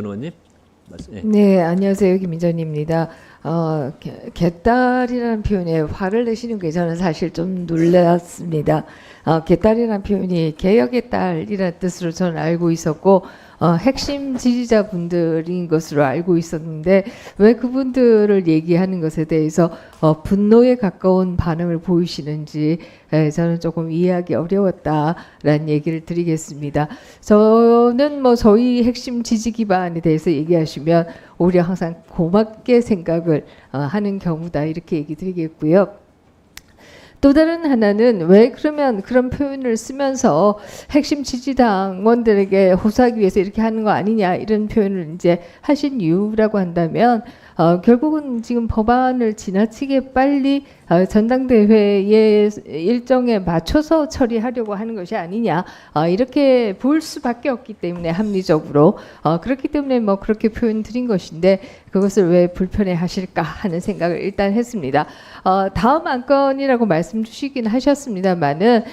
의원님. 예. 네, 안녕하세요. 김민정입니다. 개딸이라는 표현에 화를 내시는 게 저는 사실 좀 놀랐습니다. 개딸이라는 표현이 개혁의 딸이라는 뜻으로 저는 알고 있었고, 핵심 지지자분들인 것으로 알고 있었는데 왜 그분들을 얘기하는 것에 대해서 분노에 가까운 반응을 보이시는지 저는 조금 이해하기 어려웠다라는 얘기를 드리겠습니다. 저는 뭐 저희 핵심 지지 기반에 대해서 얘기하시면 오히려 항상 고맙게 생각을 하는 경우다 이렇게 얘기 드리겠고요. 또 다른 하나는 왜 그러면 그런 표현을 쓰면서 핵심 지지당원들에게 호소하기 위해서 이렇게 하는 거 아니냐 이런 표현을 이제 하신 이유라고 한다면 결국은 지금 법안을 지나치게 빨리 전당대회의 일정에 맞춰서 처리하려고 하는 것이 아니냐 이렇게 볼 수밖에 없기 때문에 합리적으로 그렇기 때문에 뭐 그렇게 표현 드린 것인데 그것을 왜 불편해 하실까 하는 생각을 일단 했습니다. 다음 안건이라고 말씀 주시긴 하셨습니다만은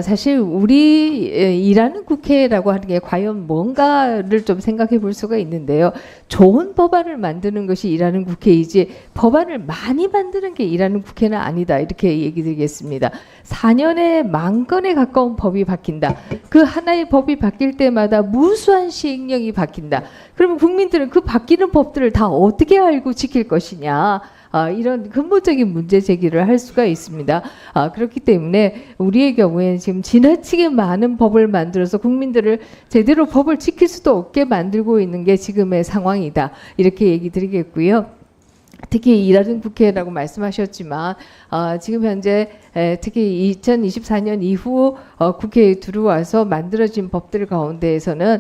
사실 우리 일하는 국회라고 하는 게 과연 뭔가를 좀 생각해 볼 수가 있는데요. 좋은 법안을 만드는 것이 일하는 국회이지 법안을 많이 만드는 게 일하는 국회는 아니다 이렇게 얘기 드리겠습니다. 4년에 10,000건에 가까운 법이 바뀐다. 그 하나의 법이 바뀔 때마다 무수한 시행령이 바뀐다. 그러면 국민들은 그 바뀌는 법들을 다 어떻게 알고 지킬 것이냐. 이런 근본적인 문제 제기를 할 수가 있습니다. 그렇기 때문에 우리의 경우에는 지금 지나치게 많은 법을 만들어서 국민들을 제대로 법을 지킬 수도 없게 만들고 있는 게 지금의 상황이다. 이렇게 얘기 드리겠고요. 특히 일하는 국회라고 말씀하셨지만 지금 현재 특히 2024년 이후 국회에 들어와서 만들어진 법들 가운데에서는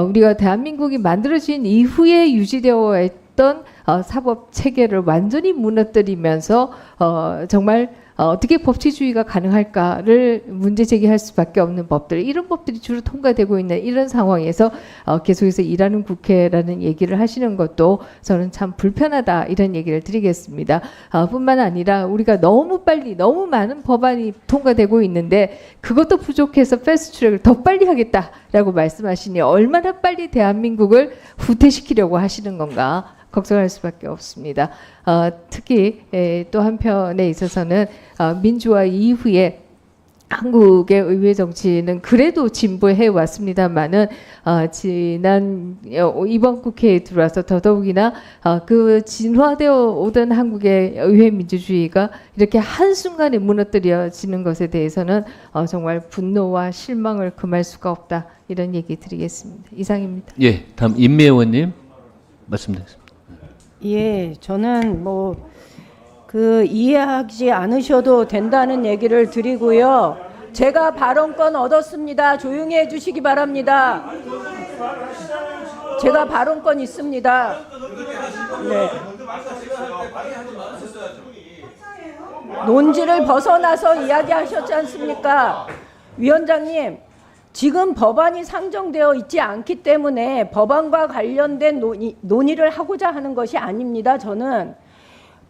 우리가 대한민국이 만들어진 이후에 유지되어 있던 사법 체계를 완전히 무너뜨리면서 정말 어떻게 법치주의가 가능할까를 문제 제기할 수밖에 없는 법들 이런 법들이 주로 통과되고 있는 이런 상황에서 계속해서 일하는 국회라는 얘기를 하시는 것도 저는 참 불편하다 이런 얘기를 드리겠습니다. 뿐만 아니라 우리가 너무 빨리 너무 많은 법안이 통과되고 있는데 그것도 부족해서 패스트트랙을 더 빨리 하겠다라고 말씀하시니 얼마나 빨리 대한민국을 후퇴시키려고 하시는 건가 걱정할 수밖에 없습니다. 특히 또 한편에 있어서는 민주화 이후에 한국의 의회 정치는 그래도 진보해 왔습니다만은 이번 국회에 들어와서 더더욱이나 그 진화되어 오던 한국의 의회 민주주의가 이렇게 한순간에 무너뜨려지는 것에 대해서는 정말 분노와 실망을 금할 수가 없다 이런 얘기 드리겠습니다. 이상입니다. 예, 다음 임미 의원님 말씀드리겠습니다. 예, 저는 이해하지 않으셔도 된다는 얘기를 드리고요. 제가 발언권 얻었습니다. 조용히 해주시기 바랍니다. 제가 발언권 있습니다. 네. 논지를 벗어나서 이야기하셨지 않습니까? 위원장님. 지금 법안이 상정되어 있지 않기 때문에 법안과 관련된 논의를 하고자 하는 것이 아닙니다. 저는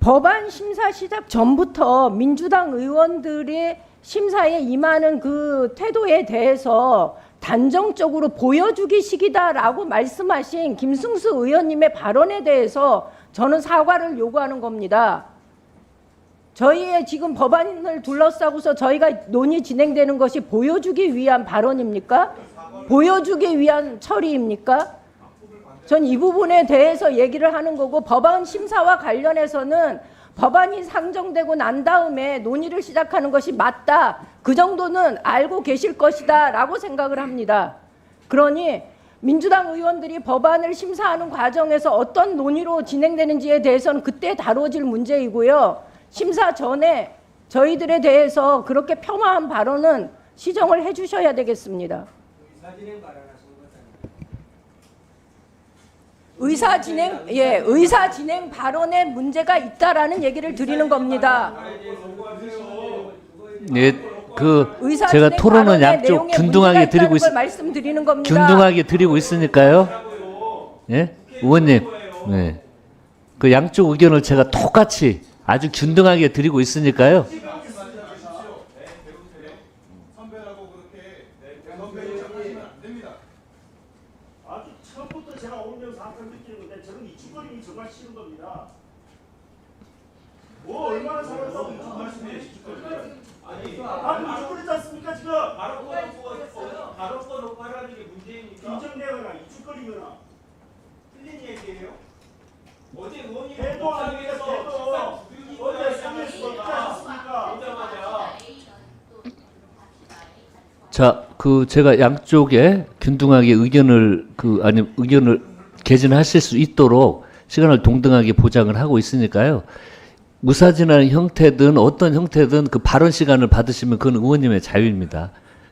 법안 심사 시작 전부터 민주당 의원들의 심사에 임하는 그 태도에 대해서 단정적으로 보여주기식이다라고 말씀하신 김승수 의원님의 발언에 대해서 저는 사과를 요구하는 겁니다. 저희의 지금 법안을 둘러싸고서 저희가 논의 진행되는 것이 보여주기 위한 발언입니까? 보여주기 위한 처리입니까? 전 이 부분에 대해서 얘기를 하는 거고 법안 심사와 관련해서는 법안이 상정되고 난 다음에 논의를 시작하는 것이 맞다. 그 정도는 알고 계실 것이다 라고 생각을 합니다. 그러니 민주당 의원들이 법안을 심사하는 과정에서 어떤 논의로 진행되는지에 대해서는 그때 다뤄질 문제이고요. 심사 전에 저희들에 대해서 그렇게 폄하한 발언은 시정을 해주셔야 되겠습니다. 의사진행 발언에 문제가 있다라는 얘기를 드리는 겁니다. 예, 제가 토론은 양쪽 균등하게 드리고 말씀드리는 겁니다. 균등하게 드리고 있으니까요. 예, 의원님, 네, 그 양쪽 의견을 제가 똑같이 아주 균등하게 드리고 있으니까요. 아주 처음부터 제가 5년 4 감탄을 느끼는 건데 저는 이축거림이 정말 싫은 겁니다. 뭐 얼마나 잘한다고 이축거리시네. 아니 이축거리지 않습니까 지금? 바로 꺼놓고 하라는 게 문제입니까? 긴장되거나 이축거리거나 틀린 얘기예요? 어제 의원님 대도 아니겠어 대도 어제 상에서 어떻게 하셨습니까? 오자마자 자, 제가 양쪽에 균등하게 의견을 개진하실 수 있도록 시간을 동등하게 보장을 하고 있으니까요. 무사진한 형태든 어떤 형태든 그 발언 시간을 받으시면 그건 의원님의 자유입니다.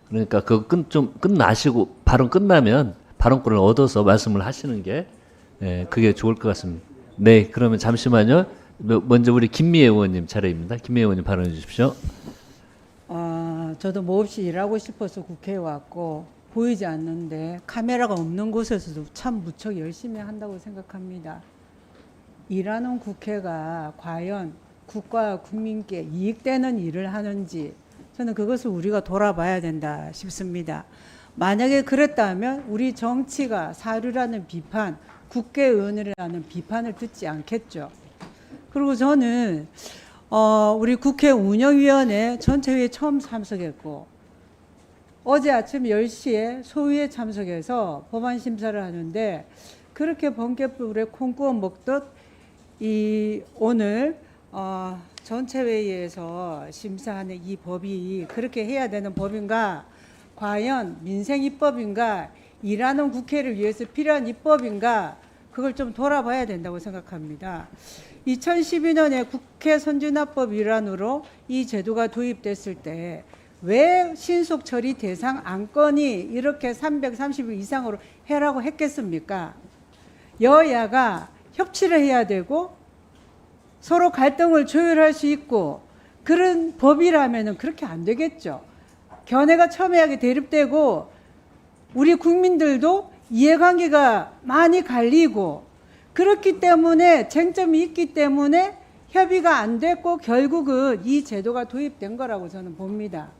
그러니까 좀 끝나시고 발언 끝나면 발언권을 얻어서 말씀을 하시는 게 그게 좋을 것 같습니다. 네, 그러면 잠시만요. 먼저 우리 김미애 의원님 차례입니다. 김미애 의원님 발언해 주십시오. 저도 몹시 일하고 싶어서 국회에 왔고 보이지 않는데 카메라가 없는 곳에서도 참 무척 열심히 한다고 생각합니다. 일하는 국회가 과연 국가와 국민께 이익되는 일을 하는지 저는 그것을 우리가 돌아봐야 된다 싶습니다. 만약에 그랬다면 우리 정치가 사류라는 비판, 국회의원이라는 비판을 듣지 않겠죠. 그리고 저는 우리 국회 운영위원회 전체회의에 처음 참석했고 어제 아침 10시에 소위에 참석해서 법안 심사를 하는데 그렇게 번개불에 콩 구워 먹듯 오늘 전체회의에서 심사하는 이 법이 그렇게 해야 되는 법인가, 과연 민생 입법인가, 일하는 국회를 위해서 필요한 입법인가, 그걸 좀 돌아봐야 된다고 생각합니다. 2012년에 국회 선진화법 일환으로 이 제도가 도입됐을 때 왜 신속 처리 대상 안건이 이렇게 330일 이상으로 해라고 했겠습니까? 여야가 협치를 해야 되고 서로 갈등을 조율할 수 있고 그런 법이라면 그렇게 안 되겠죠. 견해가 첨예하게 대립되고 우리 국민들도 이해관계가 많이 갈리고 그렇기 때문에 쟁점이 있기 때문에 협의가 안 됐고 결국은 이 제도가 도입된 거라고 저는 봅니다.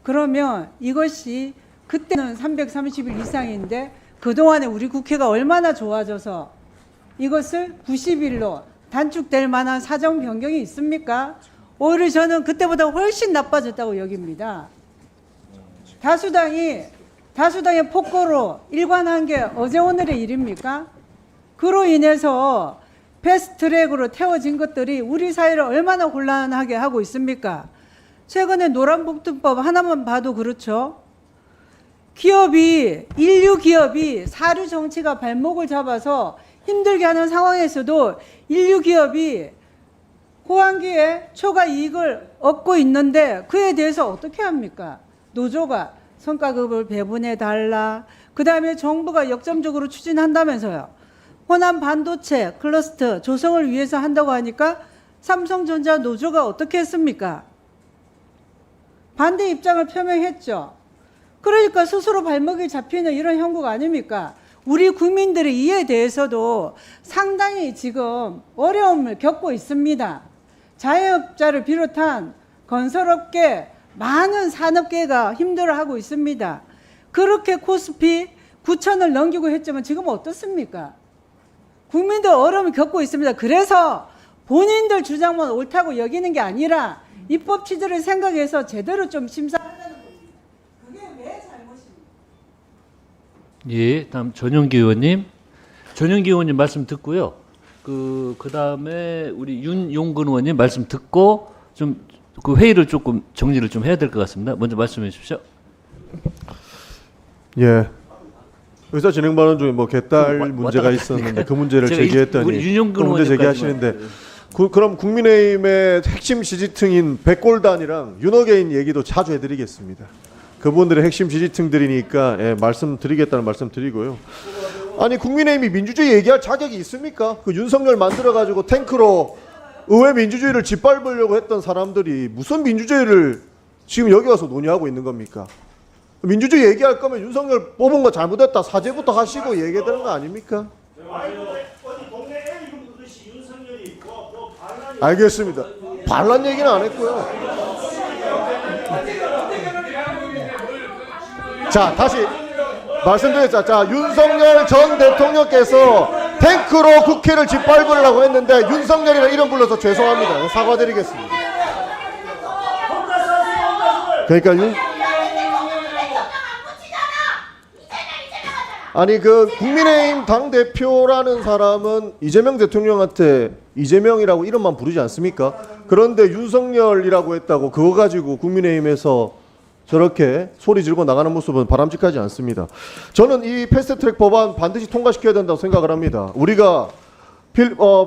그러면 이것이 그때는 330일 이상인데 그동안에 우리 국회가 얼마나 좋아져서 이것을 90일로 단축될 만한 사정 변경이 있습니까? 오히려 저는 그때보다 훨씬 나빠졌다고 여깁니다. 다수당의 폭거로 일관한 게 어제 오늘의 일입니까? 그로 인해서 패스트트랙으로 태워진 것들이 우리 사회를 얼마나 곤란하게 하고 있습니까? 최근에 노란봉투법 하나만 봐도 그렇죠. 인류 기업이 사류 정치가 발목을 잡아서 힘들게 하는 상황에서도 인류 기업이 호황기에 초과 이익을 얻고 있는데 그에 대해서 어떻게 합니까? 노조가 성과급을 배분해 달라. 그 다음에 정부가 역점적으로 추진한다면서요. 호남 반도체 클러스터 조성을 위해서 한다고 하니까 삼성전자 노조가 어떻게 했습니까? 반대 입장을 표명했죠. 그러니까 스스로 발목이 잡히는 이런 형국 아닙니까? 우리 국민들의 이에 대해서도 상당히 지금 어려움을 겪고 있습니다. 자영업자를 비롯한 건설업계, 많은 산업계가 힘들어하고 있습니다. 그렇게 코스피 9천을 넘기고 했지만 지금 어떻습니까? 국민들 어려움을 겪고 있습니다. 그래서 본인들 주장만 옳다고 여기는 게 아니라 입법 취지를 생각해서 제대로 좀 심사하려는 겁니다. 그게 왜 잘못입니까? 예, 다음 전용기 의원님. 전용기 의원님 말씀 듣고요. 그 다음에 우리 윤용근 의원님 말씀 듣고 좀 그 회의를 조금 정리를 좀 해야 될 것 같습니다. 먼저 말씀해 주십시오. 예. 의사 진행 발언 중에 뭐 개딸 문제가 있었는데 그 문제를 제기했더니 또 문제 제기하시는데 그럼 국민의힘의 핵심 지지층인 백골단이랑 윤호개인 얘기도 자주 해드리겠습니다. 그분들의 핵심 지지층들이니까 말씀드리겠다는 말씀 드리고요. 아니 국민의힘이 민주주의 얘기할 자격이 있습니까? 그 윤석열 만들어가지고 탱크로 의회 민주주의를 짓밟으려고 했던 사람들이 무슨 민주주의를 지금 여기 와서 논의하고 있는 겁니까? 민주주의 얘기할 거면 윤석열 뽑은 거 잘못했다 사죄부터 하시고 얘기해야 되는 거 아닙니까? 어디 동네 애 이름 그것이 윤석열이 반란이 알겠습니다. 반란 얘기는 안 했고요. 자 다시 말씀드렸죠. 자, 윤석열 전 대통령께서 탱크로 국회를 짓밟으려고 했는데 윤석열이라 이름 불러서 죄송합니다. 사과드리겠습니다. 그러니까 아니 그 국민의힘 당 대표라는 사람은 이재명 대통령한테 이재명이라고 이름만 부르지 않습니까? 그런데 윤석열이라고 했다고 그거 가지고 국민의힘에서 저렇게 소리 지르고 나가는 모습은 바람직하지 않습니다. 저는 이 패스트트랙 법안 반드시 통과시켜야 된다고 생각을 합니다. 우리가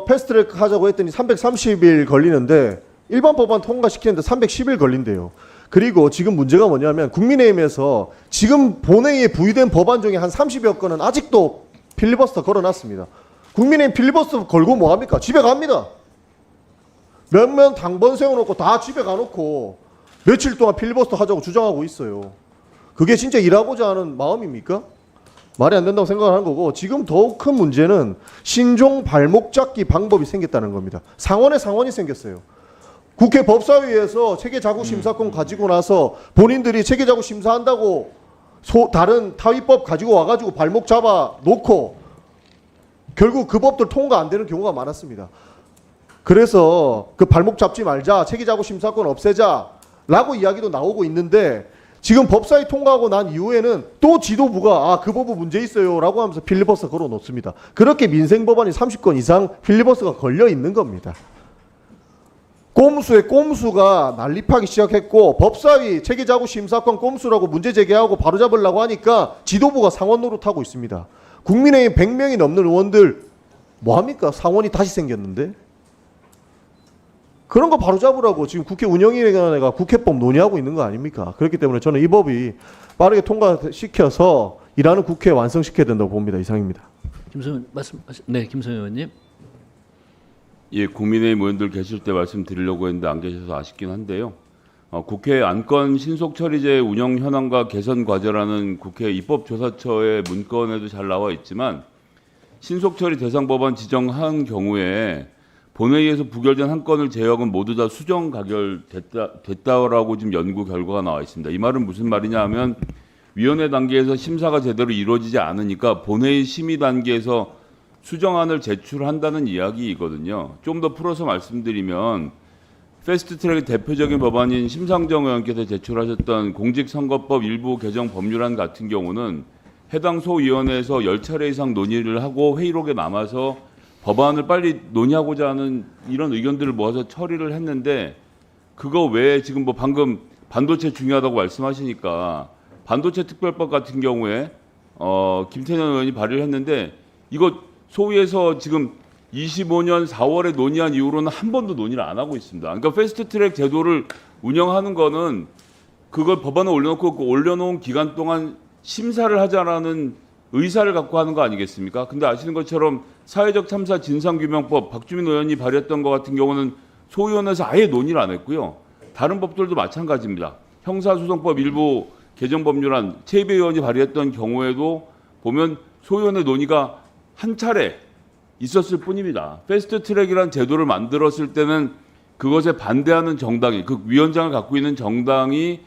패스트트랙 하자고 했더니 330일 걸리는데 일반 법안 통과시키는데 310일 걸린대요. 그리고 지금 문제가 뭐냐면 국민의힘에서 지금 본회의에 부의된 법안 중에 한 30여 건은 아직도 필리버스터 걸어놨습니다. 국민의힘 필리버스터 걸고 뭐합니까? 집에 갑니다. 몇몇 당번 세워놓고 다 집에 가놓고 며칠 동안 필리버스터 하자고 주장하고 있어요. 그게 진짜 일하고자 하는 마음입니까? 말이 안 된다고 생각하는 거고, 지금 더욱 큰 문제는 신종 발목 잡기 방법이 생겼다는 겁니다. 상원에 상원이 생겼어요. 국회 법사위에서 체계자구 심사권 가지고 나서 본인들이 체계자구 심사한다고 다른 타위법 가지고 와가지고 발목 잡아 놓고 결국 그 법들 통과 안 되는 경우가 많았습니다. 그래서 그 발목 잡지 말자, 체계자구 심사권 없애자 라고 이야기도 나오고 있는데, 지금 법사위 통과하고 난 이후에는 또 지도부가 그 법은 문제 있어요 라고 하면서 필리버스터 걸어 놓습니다. 그렇게 민생법안이 30건 이상 필리버스터가 걸려 있는 겁니다. 꼼수에 꼼수가 난립하기 시작했고, 법사위 체계자구 심사권 꼼수라고 문제 제기하고 바로잡으려고 하니까 지도부가 상원 노릇하고 있습니다. 국민의힘 100명이 넘는 의원들 뭐합니까? 상원이 다시 생겼는데. 그런 거 바로잡으라고 지금 국회 운영위원회가 국회법 논의하고 있는 거 아닙니까? 그렇기 때문에 저는 이 법이 빠르게 통과시켜서 일하는 국회 완성시켜야 된다고 봅니다. 이상입니다. 김성현 의원님. 예, 국민의힘 의원들 계실 때 말씀드리려고 했는데 안 계셔서 아쉽긴 한데요. 국회 안건 신속처리제 운영 현황과 개선 과제라는 국회 입법조사처의 문건에도 잘 나와 있지만, 신속처리 대상 법안 지정한 경우에 본회의에서 부결된 한 건을 제외하고는 모두 다 수정 가결됐다라고 지금 연구 결과가 나와 있습니다. 이 말은 무슨 말이냐 하면, 위원회 단계에서 심사가 제대로 이루어지지 않으니까 본회의 심의 단계에서 수정안을 제출한다는 이야기이거든요. 좀 더 풀어서 말씀드리면, 패스트트랙의 대표적인 법안인 심상정 의원께서 제출하셨던 공직선거법 일부 개정 법률안 같은 경우는 해당 소위원회에서 10차례 이상 논의를 하고 회의록에 남아서 법안을 빨리 논의하고자 하는 이런 의견들을 모아서 처리를 했는데, 그거 외에 지금 뭐 방금 반도체 중요하다고 말씀하시니까 반도체 특별법 같은 경우에 김태년 의원이 발의를 했는데, 이거 소위에서 지금 25년 4월에 논의한 이후로는 한 번도 논의를 안 하고 있습니다. 그러니까 패스트트랙 제도를 운영하는 거는 그걸 법안에 올려놓고 그 올려놓은 기간 동안 심사를 하자라는 의사를 갖고 하는 거 아니겠습니까? 근데 아시는 것처럼 사회적 참사 진상규명법 박주민 의원이 발의했던 것 같은 경우는 소위원회에서 아예 논의를 안 했고요. 다른 법들도 마찬가지입니다. 형사소송법 일부 개정 법률안 최이배 의원이 발의했던 경우에도 보면 소위원회 논의가 한 차례 있었을 뿐입니다. 패스트트랙이라는 제도를 만들었을 때는 그것에 반대하는 정당이, 그 위원장을 갖고 있는 정당이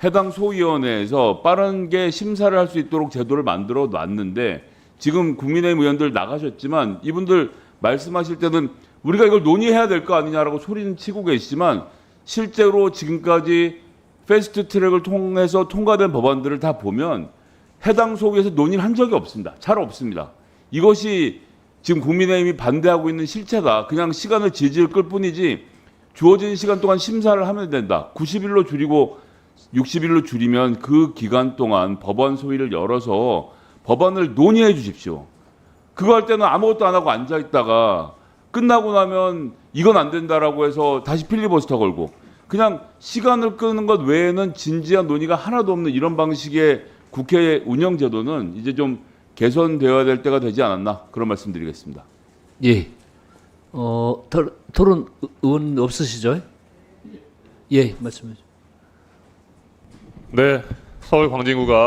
해당 소위원회에서 빠르게 심사를 할 수 있도록 제도를 만들어 놨는데, 지금 국민의힘 의원들 나가셨지만 이분들 말씀하실 때는 우리가 이걸 논의해야 될 거 아니냐라고 소리는 치고 계시지만, 실제로 지금까지 패스트트랙을 통해서 통과된 법안들을 다 보면 해당 소위에서 논의를 한 적이 없습니다. 잘 없습니다. 이것이 지금 국민의힘이 반대하고 있는 실체다. 그냥 시간을 질질 끌 뿐이지 주어진 시간 동안 심사를 하면 된다. 90일로 줄이고 60일로 줄이면 그 기간 동안 법안 소위를 열어서 법안을 논의해 주십시오. 그거 할 때는 아무것도 안 하고 앉아 있다가 끝나고 나면 이건 안 된다라고 해서 다시 필리버스터 걸고, 그냥 시간을 끄는 것 외에는 진지한 논의가 하나도 없는 이런 방식의 국회 운영 제도는 이제 좀 개선되어야 될 때가 되지 않았나, 그런 말씀드리겠습니다. 예. 토론 의원 없으시죠? 예, 말씀해 주세요. 네, 서울 광진구가